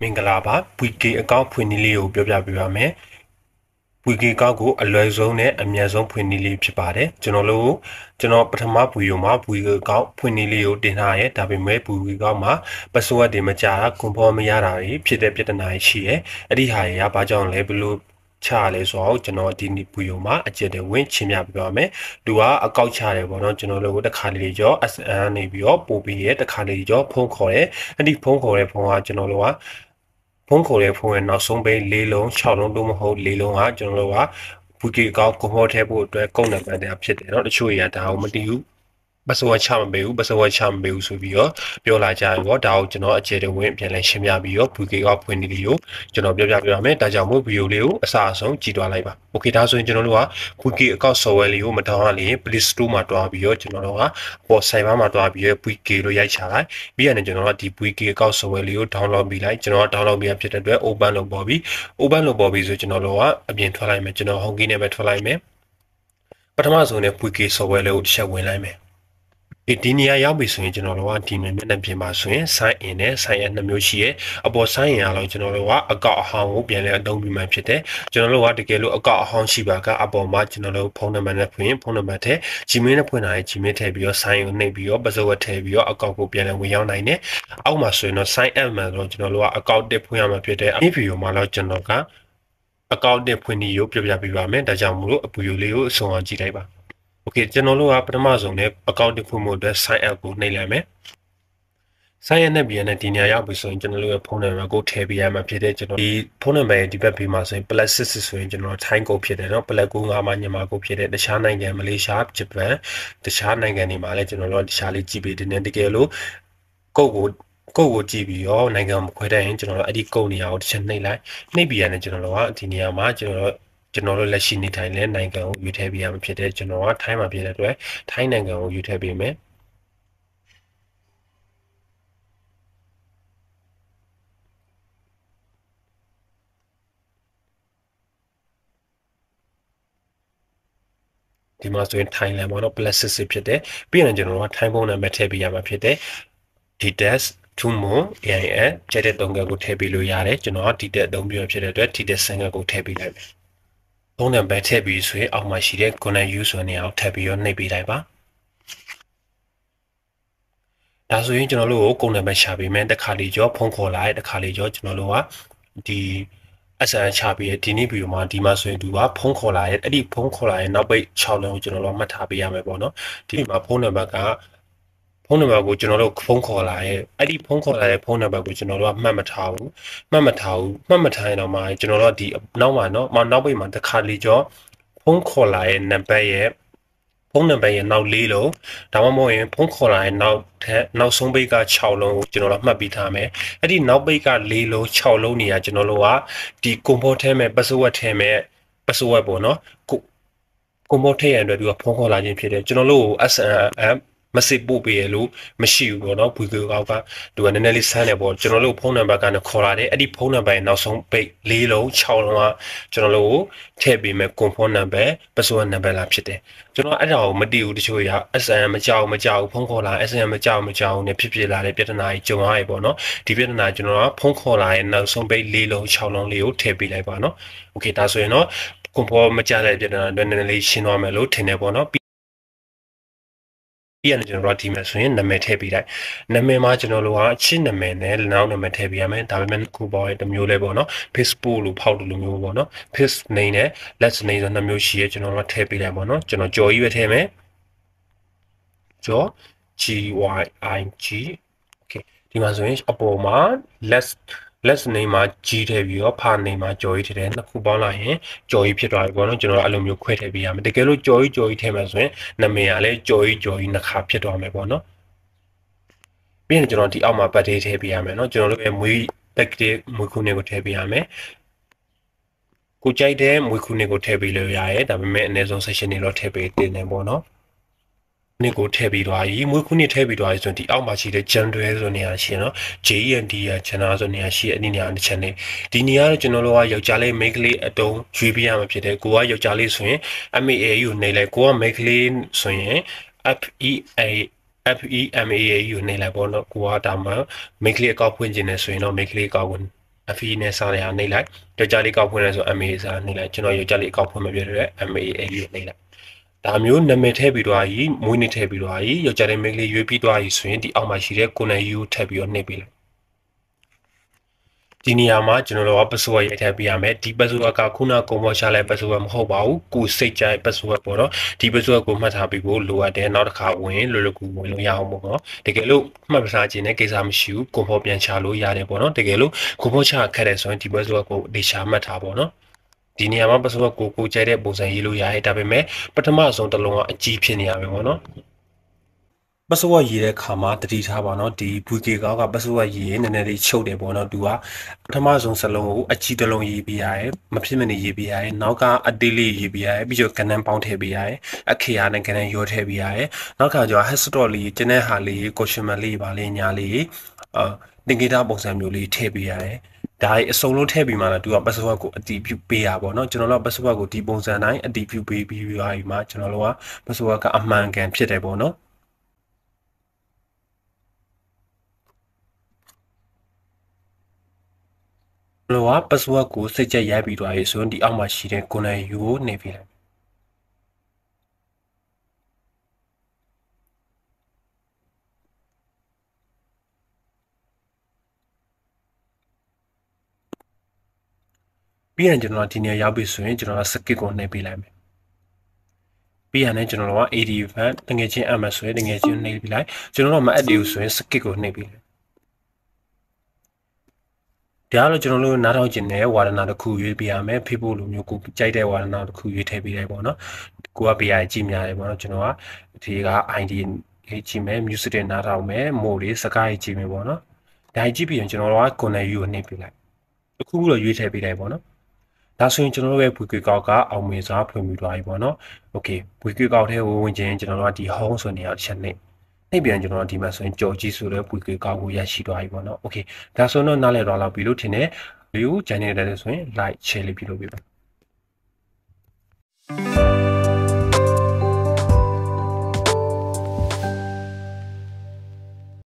Mingalaba, Puiki account Punilio Bibia Puiki Gago, a loizone, a miazon Punili Pipade, Genolo, General Patama Puyoma, Puiga account Punilio Denae, Tabime Puigama, Pasua de Majara, Kumpomiari, Pite Pitanai Shie, Edihaya, Bajon Lebulu. Charles or General Dini Puyoma, a jet win Chimia Bame, Dua a couchare, one general with a cardijo as an avio, Pobi, the cardijo, Poncore, and the Poncore for General. ဖုန်းခေါ်တဲ့ဖုန်းရဲ့နောက်ဆုံးပိတ်၄လုံး6လုံးတို့မဟုတ်၄လုံးကကျွန်တော်တို့ကဘူကီကောက်ကိုဖော်ထည့်ဖို့အတွက်ကုန်းနံပါတ်တွေဖြစ်တယ်เนาะတချို့တွေကဒါကိုမတည်ဘူးပတ်စဝတ်ချမပေးဘူးပတ်စဝတ်ချမပေးဘူးဆိုပြီးတော့ပြောလာကြတယ်ပေါ့ဒါကိုကျွန်တော်အခြေတဝင်းပြန်လဲရှင်းပြပြီးတော့ဘူကီကောက်ဖွင့်နေလို့ကျွန်တော်ပြောပြပြရမယ်ဒါကြောင့်မို့ဗီဒီယိုလေးကိုအစအဆုံးကြည့်သွားလိုက်ပါโอเคဒါဆိုရင်ကျွန်တော်တို့ကဘူကီအကောက် software လေးကိုမတောင်းရလေ Play Store မှာတွားပြီးတော့ကျွန်တော်တို့ကပေါ် server မှာတွားပြီးတော့ဘူကီလို့ရိုက်ချလိုက်ပြီးရင်ကျွန်တော်တို့ကဒီဘူကီအကောက် software လေးကို download ပြီးလိုက်ကျွန်တော်က download ပြီးဖြစ်တဲ့အတွက် open လုပ်ပေါ်ပြီး open လုပ်ပေါ်ပြီးဆိုကျွန်တော်တို့ကအပြင်ထွက်လိုက်မယ်ကျွန်တော် home key နဲ့ပဲထွက်လိုက်မယ်ပထမဆုံးနဲ့ဘူကီ software လေးကိုတစ်ချက်ဝင်လိုက်မယ်ဒီနေရာရောက်ပြီဆိုရင်ကျွန်တော်တို့ကဒီမျက်နှာပြင်မှာဆိုရင် sign in နဲ့ sign out နှစ်မျိုးရှိရဲအပေါ် sign in ရအောင်ကျွန်တော်တို့ကအကောင့်အဟောင်းကိုပြန်လဲအသုံးပြုမှဖြစ်တယ်ကျွန်တော်တို့ကတကယ်လို့အကောင့်အဟောင်းရှိပါကအပေါ်မှာကျွန်တော်တို့ဖုန်းနံပါတ်နဲ့ဖွင့်ဖုန်းနံပါတ်ထဲ Gmail နဲ့ဖွင့်လာရင် Gmail ထည့်ပြီးတော့ sign ကိုနှိပ်ပြီးတော့ password ထည့်ပြီးတော့အကောင့်ကိုပြန်လဲဝင်ရောက်နိုင်တယ်အောက်မှာဆိုရင်တော့ sign out မှာတော့ကျွန်တော်တို့ကအကောင့်တစ်ဖွင့်ရမှာဖြစ်တယ်အဗီဒီယိုမှာတော့ကျွန်တော်ကအကောင့်တစ်ဖွင့်ပြီးရုပ်ပြပြပေးပါမယ်ဒါကြောင့်မို့လို့အပူရိုလေးကိုအဆုံးအောင်ကြည့်လိုက်ပါโอเคကျွန်တော်တို့ကပထမဆုံးနဲ့ account တစ်ခုမှအတွက် sign up ကိုနှိပ်လိုက်မယ် sign up နဲ့ပြန်တဲ့ဒီနေရာရောက်ပြီဆိုရင်ကျွန်တော်တို့ရဲ့ဖုန်းနံပါတ်ကိုထည့်ပေးရမှာဖြစ်တဲ့ကျွန်တော်ဒီဖုန်းနံပါတ်ရဲ့ဒီဘက်ဘေးမှာဆိုရင် +6 ဆိုရင်ကျွန်တော်ထိုင်းကိုဖြစ်တယ်เนาะ +95 မှာညီမကိုဖြစ်တဲ့တခြားနိုင်ငံမလေးရှားဂျပန်တခြားနိုင်ငံတွေမှာလည်းကျွန်တော်တို့တခြားလေးကြည့်ပေးတယ်တကယ်လို့ကုတ်ကိုကြည့်ပြီးတော့နိုင်ငံမခွဲတတ်ရင်ကျွန်တော်တို့အဲ့ဒီကုတ်နေရာကိုတစ်ချက်နှိပ်လိုက်နှိပ်ပြီးရတယ်ကျွန်တော်တို့ကဒီနေရာမှာကျွန်တော်တို့လက်ရှိနေထိုင်တဲ့နိုင်ငံကိုယူထည့်ပေးရမှာဖြစ်တဲ့ကျွန်တော်ကထိုင်းမှာဖြစ်တဲ့အတွက်ထိုင်းနိုင်ငံကိုယူထည့်ပေးမယ်ဒီမှာဆိုရင်ထိုင်းလန်ပေါ့နော် +6 ဖြစ်တယ်ပြီးရင်ကျွန်တော်တို့ကထိုင်းဖုန်းနံပါတ်ထည့်ပေးရမှာဖြစ်တယ် details Tumo AIN ချက်တဲ့တုံးကကိုထည့်ပေးလို့ရတယ်ကျွန်တော်ကဒီတက်အသုံးပြုဖြစ်တဲ့အတွက် details ဆန်ကကိုထည့်ပေးလိုက်မယ်ဖုန်းနံပါတ်ထည့်ပြီးဆိုရင်အောက်မှာရှိတဲ့ connect you ဆိုတဲ့နေရာကိုထည့်ပြီးတော့နှိပ်ပေးလိုက်ပါဒါဆိုရင်ကျွန်တော်တို့ကိုကုန်းနံပါတ်ရှာပေးမယ်တစ်ခါလေကြောဖုန်းခေါ်လာတဲ့တစ်ခါလေကြောကျွန်တော်တို့ကဒီ SN ချပြီးဒီနေ့ဗီဒီယိုမှာဒီမှာဆိုရင်သူကဖုန်းခေါ်လာရဲ့အဲ့ဒီဖုန်းခေါ်လာရဲ့နောက်ပိတ်6လုံးကိုကျွန်တော်တို့မှတ်ထားပေးရမယ်ပေါ့နော်ဒီမှာဖုန်းနံပါတ်ကိုကျွန်တော်တို့ဖုန်းခေါ်လာရဲ့အဲ့ဒီဖုန်းခေါ်လာတဲ့ဖုန်းနံပါတ်ကိုကျွန်တော်တို့ကမှတ်မထားဘူးမှတ်မထားရင်တော့မှကျွန်တော်တို့ဒီနောက်မှာနော်နောက်ပိတ်မှာတစ်ခါလေကြောဖုန်းခေါ်လာရဲ့နံပါတ်ရဲ့ဖုန်းနံပါတ်ရဲ့နောက်၄လုံးဒါမှမဟုတ်ရင်ဖုန်းခေါ်လာရဲ့နောက်ဆုံးပိတ်က6လုံးကိုကျွန်တော်တို့မှတ်ပြီးထားမယ်အဲ့ဒီနောက်ပိတ်က၄လုံး6လုံးနေရာကျွန်တော်တို့ကဒီကွန်ပို့ထဲမဲ့ password ထဲမဲ့ password ပေါ့နော်ကွန်ပို့ထဲရတဲ့သူကဖုန်းခေါ်လာခြင်းဖြစ်တယ်ကျွန်တော်တို့ SMS မစစ်ပို့ပေးရလို့မရှိဘူးပေါ့နော်ဘူကေကောက်ကသူကနည်းနည်းလေးဆန်းတယ်ပေါ့ကျွန်တော်တို့ဖုန်းနံပါတ်ကနေခေါ်လာတယ်အဲ့ဒီဖုန်းနံပါတ်ရဲ့နောက်ဆုံးပိတ်၄လုံး6လုံးကကျွန်တော်တို့ထည့်ပေးမယ်ကွန်ဖုန်းနံပါတ် password နံပါတ်လာဖြစ်တယ်ကျွန်တော်အဲ့ဒါကိုမသိဘူးတချို့ရ SM မကြောက်ဖုန်းခေါ်လာ SM မကြောက်နဲ့ဖြစ်လာတဲ့ပြဿနာကြီးကြုံရရေပေါ့နော်ဒီပြဿနာကျွန်တော်ကဖုန်းခေါ်လာရဲ့နောက်ဆုံးပိတ်၄လုံး6လုံးလေးကိုထည့်ပေးလိုက်ပါနော်โอเคဒါဆိုရင်တော့ကွန်ဖုန်းမကြတဲ့ပြဿနာနည်းနည်းလေးရှင်းသွားမယ်လို့ထင်တယ်ပေါ့နော်ပြီးရင်ကျွန်တော်တို့ဒီမှာဆိုရင်နာမည်ထည့်ပေးလိုက်နာမည်မှာကျွန်တော်တို့ကချစ်နာမည်နဲ့နောက်နာမည်ထည့်ပေးရမယ်ဒါပေမဲ့ခုပေါ်ရဲ့တစ်မျိုးလဲပေါ့နော် Facebook လို့ဖောက်လို့မျိုးပေါ့နော် Face name နဲ့ Last name ဆိုနှစ်မျိုးရှိရဲကျွန်တော်တို့ထည့်ပေးလိုက်ပေါ့နော်ကျွန်တော်ကြော်ကြီးပဲထည့်မယ်ကြော် GYIG okay ဒီမှာဆိုရင်အပေါ်မှာ last name မှာ G ထည့်ပြီးတော့ဖာ name မှာကြော်ကြီးထည့်တယ်နှစ်ခုပေါင်းလိုက်ရင်ကြော်ကြီးဖြစ်သွားပြီပေါ့နော်ကျွန်တော်အဲ့လိုမျိုးခွဲထည့်ပေးရမယ်တကယ်လို့ကြော်ကြီးထည့်မယ်ဆိုရင်နာမည်ကလည်းကြော်ကြီးနှစ်ခါဖြစ်သွားမယ်ပေါ့နော်ပြီးရင်ကျွန်တော်ဒီအောက်မှာ birthday ထည့်ပေးရမယ်နော်ကျွန်တော်တို့ရဲ့မွေး birthday မွေးခုနှစ်ကိုထည့်ပေးရမယ်ကိုကြိုက်တဲ့မွေးခုနှစ်ကိုထည့်ပေးလို့ရရဲဒါပေမဲ့အနည်းဆုံး session တွေတော့ထည့်ပေးတင်တယ်ပေါ့နော်နှစ်ကိုထည့်ပြီးသွားပြီမွေးခုနှစ်ထည့်ပြီးသွားပြီဆိုရင်ဒီအောက်မှာရှိတဲ့ gender ဆိုနေရာရှိနော် JND ရ gender ဆိုနေရာရှိအဲ့ဒီနေရာတစ်ချက်နေဒီနေရာတော့ကျွန်တော်တို့ကယောက်ျားလေးမိန်းကလေးအတုံးရွေးပြရမှာဖြစ်တယ်ကိုကယောက်ျားလေးဆိုရင် MAA ကိုနေလိုက်ကိုကမိန်းကလေးဆိုရင် FEMAA ကိုနေလိုက်ပေါ့နော်ကိုကဒါမှမိန်းကလေးအကောက်ဖွင့်ခြင်းနဲ့ဆိုရင်တော့မိန်းကလေးအကောက်ဝင် FE နဲ့စာရနေလိုက်ယောက်ျားလေးကောက်ဖွင့်လဲဆို MA စာနေလိုက်ကျွန်တော်ယောက်ျားလေးကောက်ဖွင့်မပြတဲ့ MA လေးနေလိုက်ဒါမျိုးနာမည်ထည့်ပြီးတော့မွေးနေ့ထည့်ပြီးတော့ယောက်ျားလေးမိန်းကလေးရွေးပြီးတော့ဆိုရင်ဒီအောက်မှာရှိတဲ့ကိုနယ်ယူထည့်ပြီးတော့နှိပ်ပေးလိုက်ဒီနေရာမှာကျွန်တော်တို့က password ရိုက်ထည့်ပေးရမယ်ဒီ password ကခုနကပုံပေါ်ရှာလိုက် password မဟုတ်ပါဘူးကိုစိတ်ကြိုက် password ပေါ့နော်ဒီ password ကိုမှတ်ထားပြီးဖို့လိုအပ်တယ်နောက်တစ်ခါဝင်လွယ်လွယ်ကူဝင်လို့ရအောင်ပေါ့နော်တကယ်လို့မှတ်မထားခြင်းနဲ့ကိစ္စမရှိဘူးကိုပေါ်ပြန်ချလို့ရတယ်ပေါ့နော်တကယ်လို့ကိုပေါ်ချခက်တယ်ဆိုရင်ဒီ password ကိုဒေရှာမှတ်ထားပေါ့နော်ဒီနေရာမှာ password ကိုကြိုက်တဲ့ပုံစံရေးလို့ရတယ်ဒါပေမဲ့ပထမဆုံးတစ်လုံးကအကြီးဖြစ်နေရမယ်ပေါ့နော်password ရေးတဲ့ခါမှာတတိထားပါတော့ဒီ VK ကောက်က password ရေးနည်းနည်းလေးချုပ်တယ်ပေါ့နော်သူကပထမဆုံးစလုံးကိုအကြီးတစ်လုံးရေးပေးရတယ်မဖြစ်မနေရေးပေးရတယ်နောက်ကအသေးလေးရေးပေးရတယ်ပြီးတော့ကဏ္ဍပေါင်းထည့်ပေးရတယ်အခရာနဲ့ကဏ္ဍရောထည့်ပေးရတယ်နောက်ကကျတော့ hashtag လေးကျန်တဲ့ဟာလေး question mark လေးပါလေးညာလေးတင်ကြတာပုံစံမျိုးလေးထည့်ပေးရတယ်ဒါအစုံလုံးထည့်ပြီးမှလည်းသူက password ကိုအတည်ပြုပေးရပါတော့ကျွန်တော်တို့ password ကိုဒီပုံစံတိုင်းအတည်ပြုပေးပြီးမှကျွန်တော်တို့က password ကအမှန်ကန်ဖြစ်တယ်ပေါ့နော်လောက password ကိုစိတ်ကြက်ရိုက်ပြီးသွားပြီဆိုရင်ဒီအောက်မှာရှိတဲ့ကိုနယ်ယူကိုနှိပ်ပြလိုက်ပြီးရင်ကျွန်တော်ဒီနေရာရောက်ပြီဆိုရင်ကျွန်တော်က skip ကိုနှိပ်ပြလိုက်မယ်ပြီးရင်လည်းကျွန်တော်က AD1 တငယ်ချင်း MS ဆိုရင်တငယ်ချင်းနှိပ်ပြလိုက်ကျွန်တော်တို့မအပ်သေးဘူးဆိုရင် skip ကိုနှိပ်ပြလိုက်ဒါကတော့ကျွန်တော်တို့နားထောင်ခြင်းနဲ့ဝါဒနာတစ်ခုရွေးပြရမယ်ဖေးဖို့လိုမျိုးကိုကြိုက်တဲ့ဝါဒနာတစ်ခုရွေးထည့်ပေးလိုက်ပေါ့နော်ကိုက BI ကြည့်များတယ်ပေါ့နော်ကျွန်တော်ကဒီက ID ကြည့်မယ် music တွေနားထောင်မယ် mode တွေစကားကြည့်မယ်ပေါ့နော်ဒါကြည့်ပြီးရင်ကျွန်တော်တို့က corner view ကိုနှိပ်ပြလိုက်တစ်ခုခုတော့ရွေးထည့်ပေးလိုက်ပေါ့နော်ဒါဆိုရင်ကျွန်တော်တို့ရဲ့ VK ကောက်ကအောင်မြင်စွာဖွင့်ပြီးသွားပြီပေါ့နော် Okay VK ကောက်ထဲကိုဝင်ခြင်းကျွန်တော်တို့ကဒီ home ဆိုနေရာတစ်ချက်နှိပ်ပြန်ကျွန်တော်ဒီမှာဆိုရင်ကြော်ကြီးဆိုတဲ့ VK ကောက်ကိုရရှိသွားပြီပေါ့နော် Okay ဒါဆိုတော့နားလည်တော့လောက်ပြီလို့ထင်တယ်ဗီဒီယိုကြိုင်နေတယ်ဆိုရင် like share လေးပြုလုပ်ပေးပါ